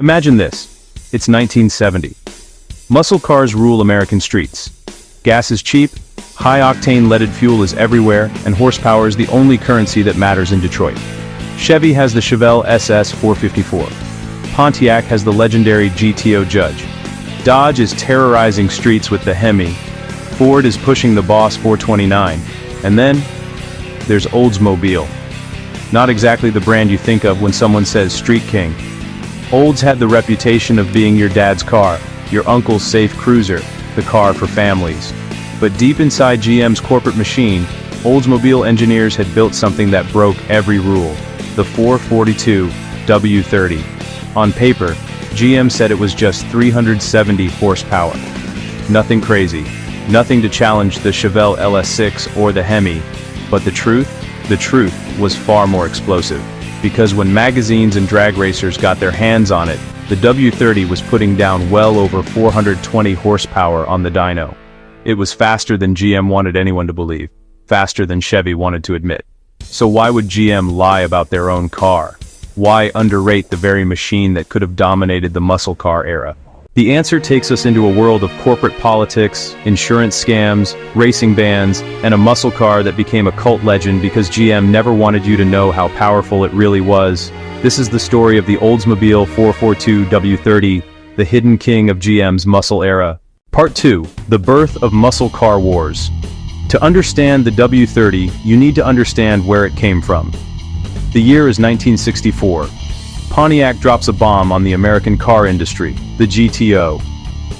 Imagine this. It's 1970. Muscle cars rule American streets. Gas is cheap, high-octane leaded fuel is everywhere, and horsepower is the only currency that matters in Detroit. Chevy has the Chevelle SS 454. Pontiac has the legendary GTO Judge. Dodge is terrorizing streets with the Hemi. Ford is pushing the Boss 429. And then, there's Oldsmobile. Not exactly the brand you think of when someone says Street King. Olds had the reputation of being your dad's car, your uncle's safe cruiser, the car for families. But deep inside GM's corporate machine, Oldsmobile engineers had built something that broke every rule, the 442 W30. On paper, GM said it was just 370 horsepower. Nothing crazy, nothing to challenge the Chevelle LS6 or the Hemi, but the truth was far more explosive. Because when magazines and drag racers got their hands on it, the W30 was putting down well over 420 horsepower on the dyno. It was faster than GM wanted anyone to believe, faster than Chevy wanted to admit. So why would GM lie about their own car? Why underrate the very machine that could have dominated the muscle car era? The answer takes us into a world of corporate politics, insurance scams, racing bans, and a muscle car that became a cult legend because GM never wanted you to know how powerful it really was. This is the story of the Oldsmobile 442 W30, the hidden king of GM's muscle era. Part 2, the birth of muscle car wars. To understand the W30, you need to understand where it came from. The year is 1964. Pontiac drops a bomb on the American car industry, the GTO.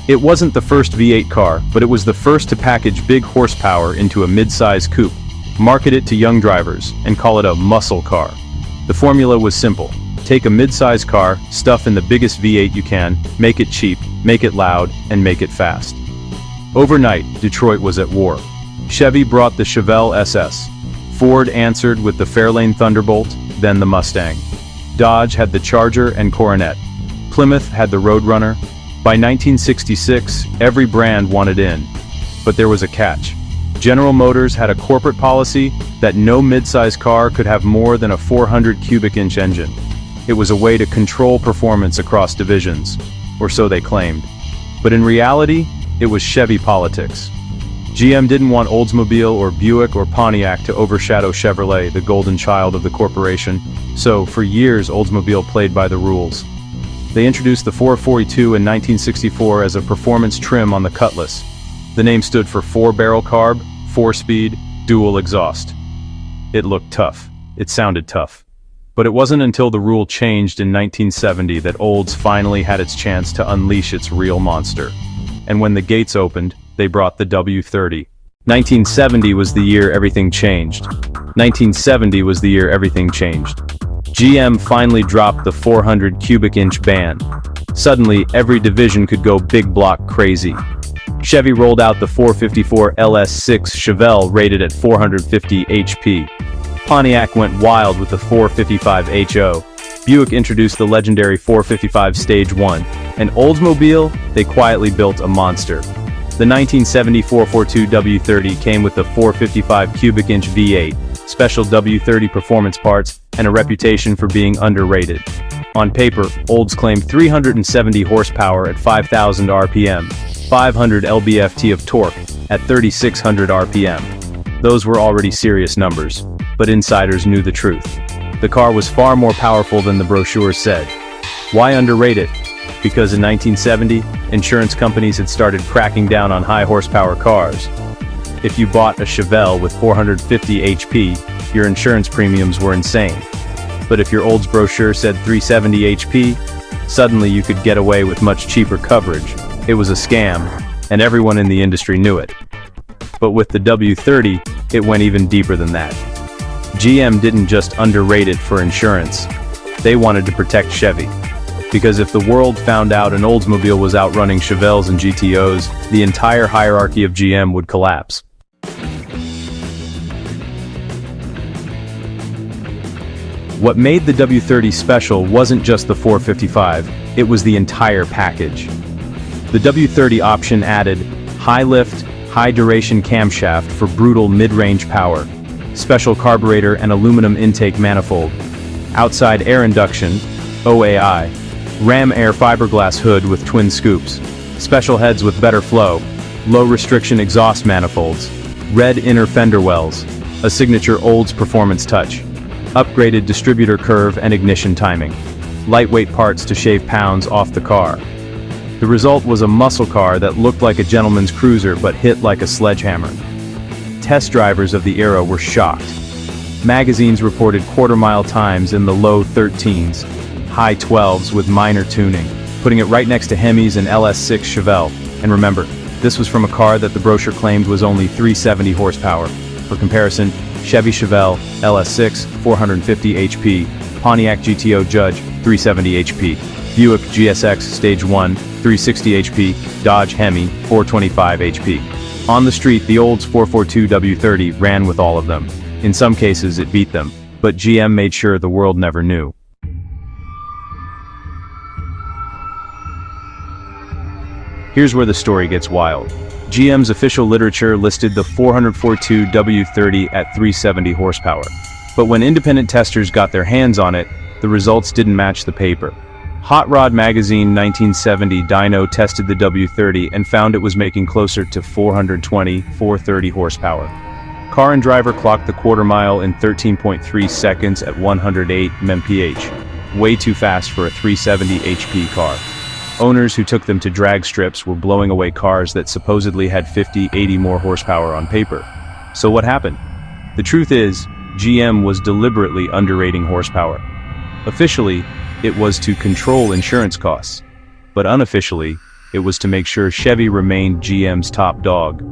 It wasn't the first V8 car, but it was the first to package big horsepower into a mid-size coupe, market it to young drivers, and call it a muscle car. The formula was simple. Take a mid-size car, stuff in the biggest V8 you can, make it cheap, make it loud, and make it fast. Overnight, Detroit was at war. Chevy brought the Chevelle SS. Ford answered with the Fairlane Thunderbolt, then the Mustang. Dodge had the Charger and Coronet. Plymouth had the Roadrunner. By 1966, every brand wanted in. But there was a catch. General Motors had a corporate policy that no mid-size car could have more than a 400 cubic inch engine. It was a way to control performance across divisions, or so they claimed. But in reality, it was Chevy politics. GM didn't want Oldsmobile or Buick or Pontiac to overshadow Chevrolet, the golden child of the corporation, so for years Oldsmobile played by the rules. They introduced the 442 in 1964 as a performance trim on the Cutlass. The name stood for 4-barrel carb, 4-speed, dual exhaust. It looked tough. It sounded tough. But it wasn't until the rule changed in 1970 that Olds finally had its chance to unleash its real monster. And when the gates opened, they brought the W30. 1970 was the year everything changed. 1970 was the year everything changed. GM finally dropped the 400 cubic inch ban. Suddenly, every division could go big block crazy. Chevy rolled out the 454 LS6 Chevelle rated at 450 HP. Pontiac went wild with the 455 HO. Buick introduced the legendary 455 Stage 1. And Oldsmobile, they quietly built a monster. The 1970 442 W30 came with the 455 cubic inch V8, special W30 performance parts, and a reputation for being underrated. On paper, Olds claimed 370 horsepower at 5,000 RPM, 500 lb-ft of torque at 3,600 RPM. Those were already serious numbers, but insiders knew the truth. The car was far more powerful than the brochure said. Why underrate it? Because in 1970, insurance companies had started cracking down on high-horsepower cars. If you bought a Chevelle with 450 HP, your insurance premiums were insane. But if your Olds brochure said 370 HP, suddenly you could get away with much cheaper coverage. It was a scam, and everyone in the industry knew it. But with the W30, it went even deeper than that. GM didn't just underrate it for insurance. They wanted to protect Chevy. Because if the world found out an Oldsmobile was outrunning Chevelles and GTOs, the entire hierarchy of GM would collapse. What made the W30 special wasn't just the 455, it was the entire package. The W30 option added high lift, high duration camshaft for brutal mid-range power, special carburetor and aluminum intake manifold, outside air induction, OAI, Ram Air fiberglass hood with twin scoops, special heads with better flow, low restriction exhaust manifolds, red inner fender wells, a signature Olds performance touch, upgraded distributor curve and ignition timing, lightweight parts to shave pounds off the car. The result was a muscle car that looked like a gentleman's cruiser but hit like a sledgehammer. Test drivers of the era were shocked. Magazines reported quarter-mile times in the low 13s, high 12s with minor tuning, putting it right next to Hemi's and LS6 Chevelle. And remember, this was from a car that the brochure claimed was only 370 horsepower. For comparison, Chevy Chevelle, LS6, 450 HP, Pontiac GTO Judge, 370 HP, Buick GSX Stage 1, 360 HP, Dodge Hemi, 425 HP. On the street, the Olds 442 W30 ran with all of them. In some cases, it beat them, but GM made sure the world never knew. Here's where the story gets wild. GM's official literature listed the 442 W30 at 370 horsepower. But when independent testers got their hands on it, the results didn't match the paper. Hot Rod Magazine 1970 dyno tested the W30 and found it was making closer to 420-430 horsepower. Car and Driver clocked the quarter mile in 13.3 seconds at 108 mph. Way too fast for a 370 HP car. Owners who took them to drag strips were blowing away cars that supposedly had 50-80 more horsepower on paper. So what happened? The truth is, GM was deliberately underrating horsepower. Officially, it was to control insurance costs. But unofficially, it was to make sure Chevy remained GM's top dog.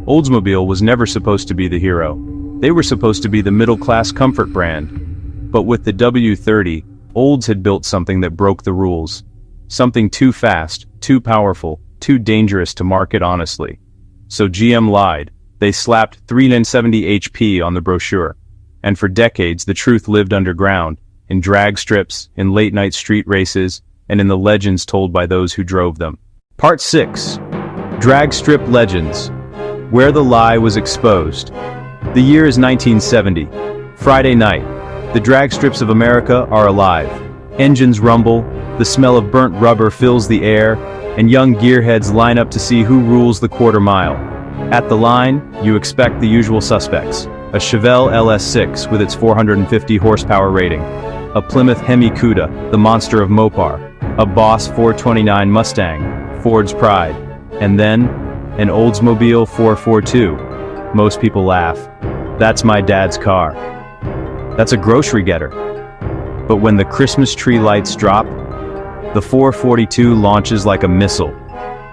Oldsmobile was never supposed to be the hero. They were supposed to be the middle-class comfort brand. But with the W30, Olds had built something that broke the rules. Something too fast, too powerful, too dangerous to market honestly. So GM lied. They slapped 370 HP on the brochure. And for decades, the truth lived underground, in drag strips, in late-night street races, and in the legends told by those who drove them. Part 6. Drag Strip Legends. Where the lie was exposed. The year is 1970. Friday night. The drag strips of America are alive. Engines rumble, the smell of burnt rubber fills the air, and young gearheads line up to see who rules the quarter mile. At the line, you expect the usual suspects. A Chevelle LS6 with its 450 horsepower rating. A Plymouth Hemi Cuda, the monster of Mopar. A Boss 429 Mustang, Ford's pride. And then, an Oldsmobile 442. Most people laugh. That's my dad's car. That's a grocery getter. But when the Christmas tree lights drop, the 442 launches like a missile.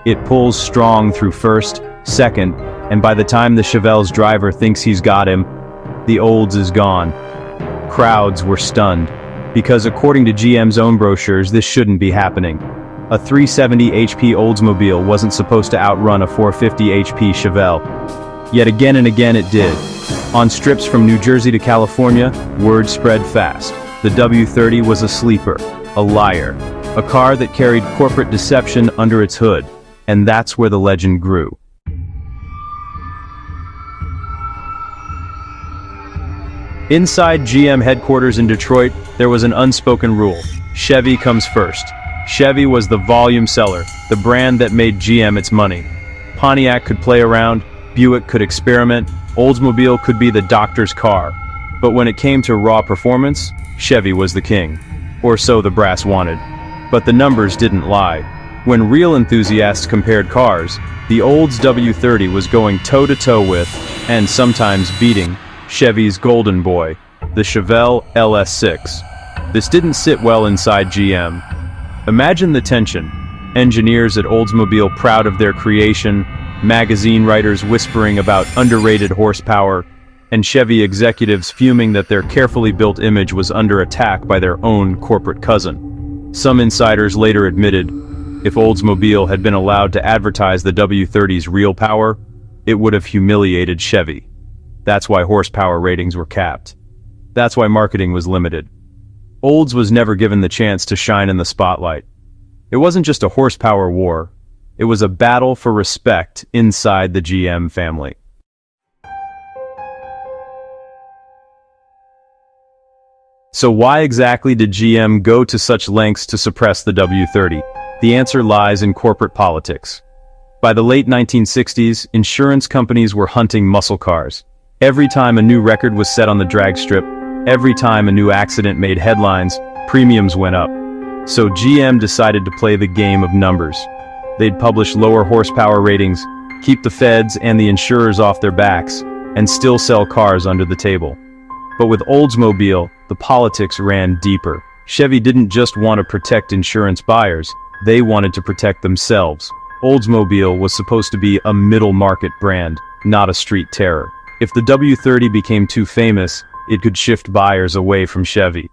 It pulls strong through first, second, and by the time the Chevelle's driver thinks he's got him, the Olds is gone. Crowds were stunned, because according to GM's own brochures, this shouldn't be happening. A 370 HP Oldsmobile wasn't supposed to outrun a 450 HP Chevelle. Yet again and again it did. On strips from New Jersey to California, word spread fast. The W30 was a sleeper, a liar, a car that carried corporate deception under its hood, and that's where the legend grew. Inside GM headquarters in Detroit, there was an unspoken rule. Chevy comes first. Chevy was the volume seller, the brand that made GM its money. Pontiac could play around, Buick could experiment, Oldsmobile could be the doctor's car. But when it came to raw performance, Chevy was the king. Or so the brass wanted. But the numbers didn't lie. When real enthusiasts compared cars, the Olds W30 was going toe-to-toe with, and sometimes beating, Chevy's golden boy, the Chevelle LS6. This didn't sit well inside GM. Imagine the tension. Engineers at Oldsmobile proud of their creation, magazine writers whispering about underrated horsepower, and Chevy executives fuming that their carefully built image was under attack by their own corporate cousin. Some insiders later admitted, if Oldsmobile had been allowed to advertise the W30's real power, it would have humiliated Chevy. That's why horsepower ratings were capped. That's why marketing was limited. Olds was never given the chance to shine in the spotlight. It wasn't just a horsepower war. It was a battle for respect inside the GM family. So why exactly did GM go to such lengths to suppress the W30? The answer lies in corporate politics. By the late 1960s, insurance companies were hunting muscle cars. Every time a new record was set on the drag strip, every time a new accident made headlines, premiums went up. So GM decided to play the game of numbers. They'd publish lower horsepower ratings, keep the feds and the insurers off their backs, and still sell cars under the table. But with Oldsmobile, the politics ran deeper. Chevy didn't just want to protect insurance buyers, they wanted to protect themselves. Oldsmobile was supposed to be a middle-market brand, not a street terror. If the W30 became too famous, it could shift buyers away from Chevy.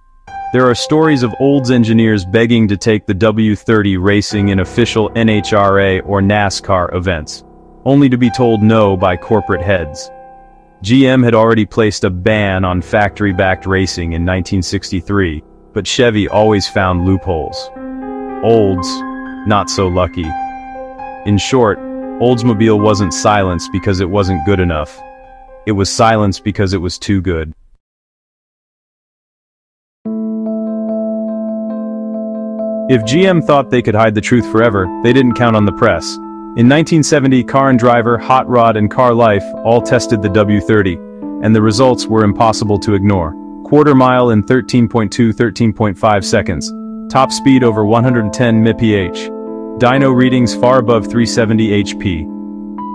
There are stories of Olds engineers begging to take the W30 racing in official NHRA or NASCAR events, only to be told no by corporate heads. GM had already placed a ban on factory-backed racing in 1963, but Chevy always found loopholes. Olds, not so lucky. In short, Oldsmobile wasn't silenced because it wasn't good enough. It was silenced because it was too good. If GM thought they could hide the truth forever, they didn't count on the press. In 1970, Car and Driver, Hot Rod and Car Life all tested the W30, and the results were impossible to ignore. Quarter mile in 13.5 seconds. Top speed over 110 mph. Dyno readings far above 370 HP.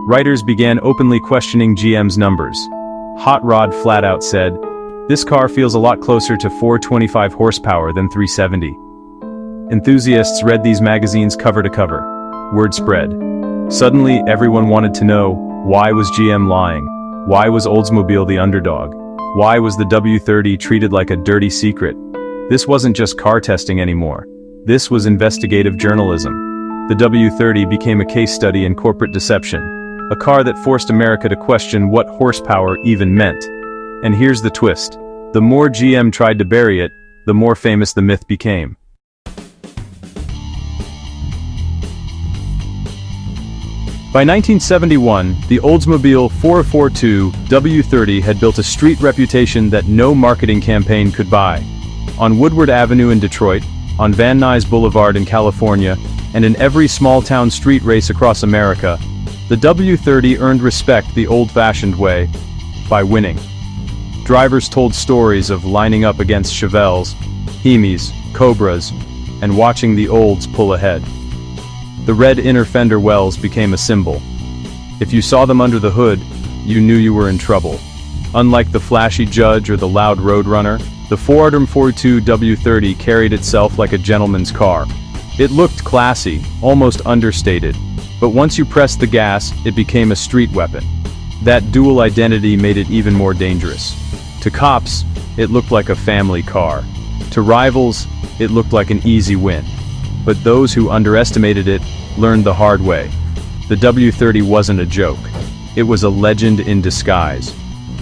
Writers began openly questioning GM's numbers. Hot Rod flat out said, "This car feels a lot closer to 425 horsepower than 370. Enthusiasts read these magazines cover to cover. Word spread. Suddenly, everyone wanted to know, why was GM lying? Why was Oldsmobile the underdog? Why was the W30 treated like a dirty secret? This wasn't just car testing anymore. This was investigative journalism. The W30 became a case study in corporate deception, a car that forced America to question what horsepower even meant. And here's the twist. The more GM tried to bury it, the more famous the myth became. By 1971, the Oldsmobile 442 W30 had built a street reputation that no marketing campaign could buy. On Woodward Avenue in Detroit, on Van Nuys Boulevard in California, and in every small-town street race across America, the W30 earned respect the old-fashioned way, by winning. Drivers told stories of lining up against Chevelles, Hemis, Cobras, and watching the Olds pull ahead. The red inner fender wells became a symbol. If you saw them under the hood, you knew you were in trouble. Unlike the flashy Judge or the loud Roadrunner, the 442 W30 carried itself like a gentleman's car. It looked classy, almost understated, but once you pressed the gas, it became a street weapon. That dual identity made it even more dangerous. To cops, it looked like a family car. To rivals, it looked like an easy win. But those who underestimated it learned the hard way. The W30 wasn't a joke. It was a legend in disguise.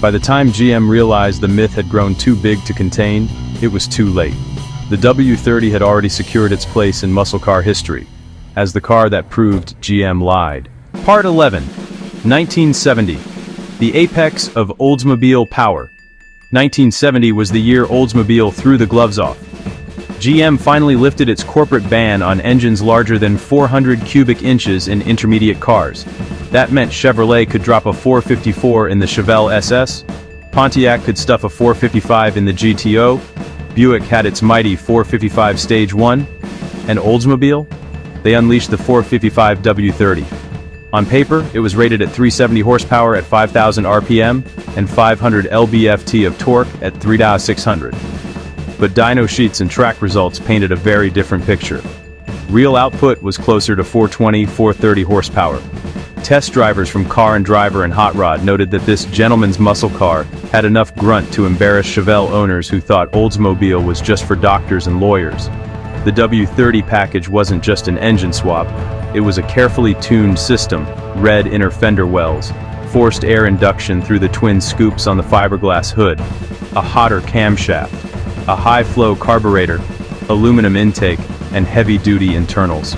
By the time GM realized the myth had grown too big to contain, it was too late. The W30 had already secured its place in muscle car history, as the car that proved GM lied. Part 11. 1970. The apex of Oldsmobile power. 1970 was the year Oldsmobile threw the gloves off. GM finally lifted its corporate ban on engines larger than 400 cubic inches in intermediate cars. That meant Chevrolet could drop a 454 in the Chevelle SS, Pontiac could stuff a 455 in the GTO, Buick had its mighty 455 Stage 1, and Oldsmobile? They unleashed the 455 W30. On paper, it was rated at 370 horsepower at 5,000 RPM and 500 lb-ft of torque at 3,600. But dyno sheets and track results painted a very different picture. Real output was closer to 420-430 horsepower. Test drivers from Car and Driver and Hot Rod noted that this gentleman's muscle car had enough grunt to embarrass Chevelle owners who thought Oldsmobile was just for doctors and lawyers. The W30 package wasn't just an engine swap, it was a carefully tuned system, red inner fender wells, forced air induction through the twin scoops on the fiberglass hood, a hotter camshaft, a high-flow carburetor, aluminum intake, and heavy-duty internals.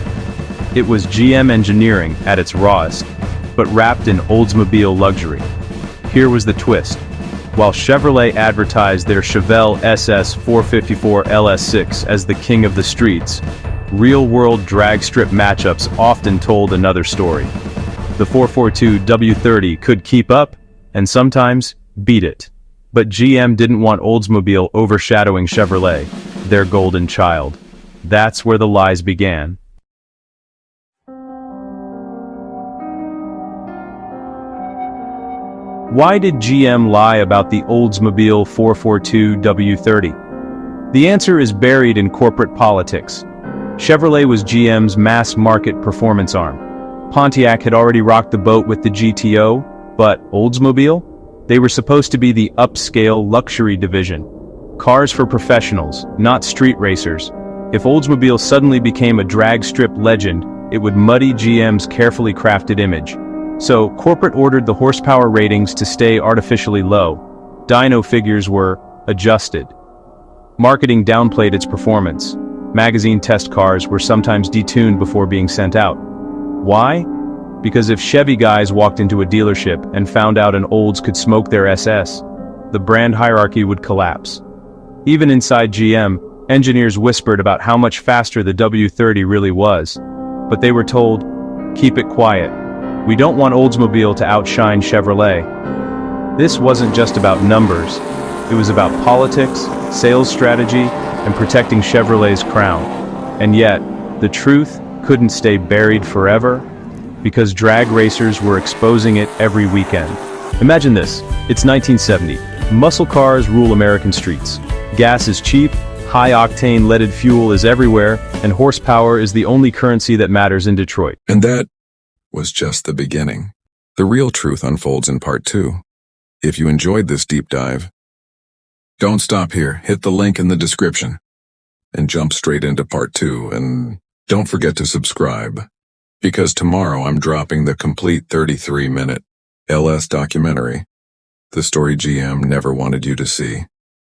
It was GM engineering at its rawest, but wrapped in Oldsmobile luxury. Here was the twist. The W30 While Chevrolet advertised their Chevelle SS 454 LS6 as the king of the streets, real-world drag strip matchups often told another story. The 442 W30 could keep up, and sometimes beat it. But GM didn't want Oldsmobile overshadowing Chevrolet, their golden child. That's where the lies began. Why did GM lie about the Oldsmobile 442 W30? The answer is buried in corporate politics. Chevrolet was GM's mass-market performance arm. Pontiac had already rocked the boat with the GTO, but Oldsmobile? They were supposed to be the upscale luxury division. Cars for professionals, not street racers. If Oldsmobile suddenly became a drag strip legend, it would muddy GM's carefully crafted image. So, corporate ordered the horsepower ratings to stay artificially low. Dyno figures were adjusted. Marketing downplayed its performance. Magazine test cars were sometimes detuned before being sent out. Why? Because if Chevy guys walked into a dealership and found out an Olds could smoke their SS, the brand hierarchy would collapse. Even inside GM, engineers whispered about how much faster the W30 really was. But they were told, keep it quiet. We don't want Oldsmobile to outshine Chevrolet. This wasn't just about numbers. It was about politics, sales strategy, and protecting Chevrolet's crown. And yet, the truth couldn't stay buried forever, because drag racers were exposing it every weekend. Imagine this, it's 1970. Muscle cars rule American streets. Gas is cheap, high-octane leaded fuel is everywhere, and horsepower is the only currency that matters in Detroit. And that was just the beginning. The real truth unfolds in part 2. If you enjoyed this deep dive, don't stop here. Hit the link in the description and jump straight into part 2, and don't forget to subscribe, because tomorrow I'm dropping the complete 33-minute LS documentary, the story GM never wanted you to see.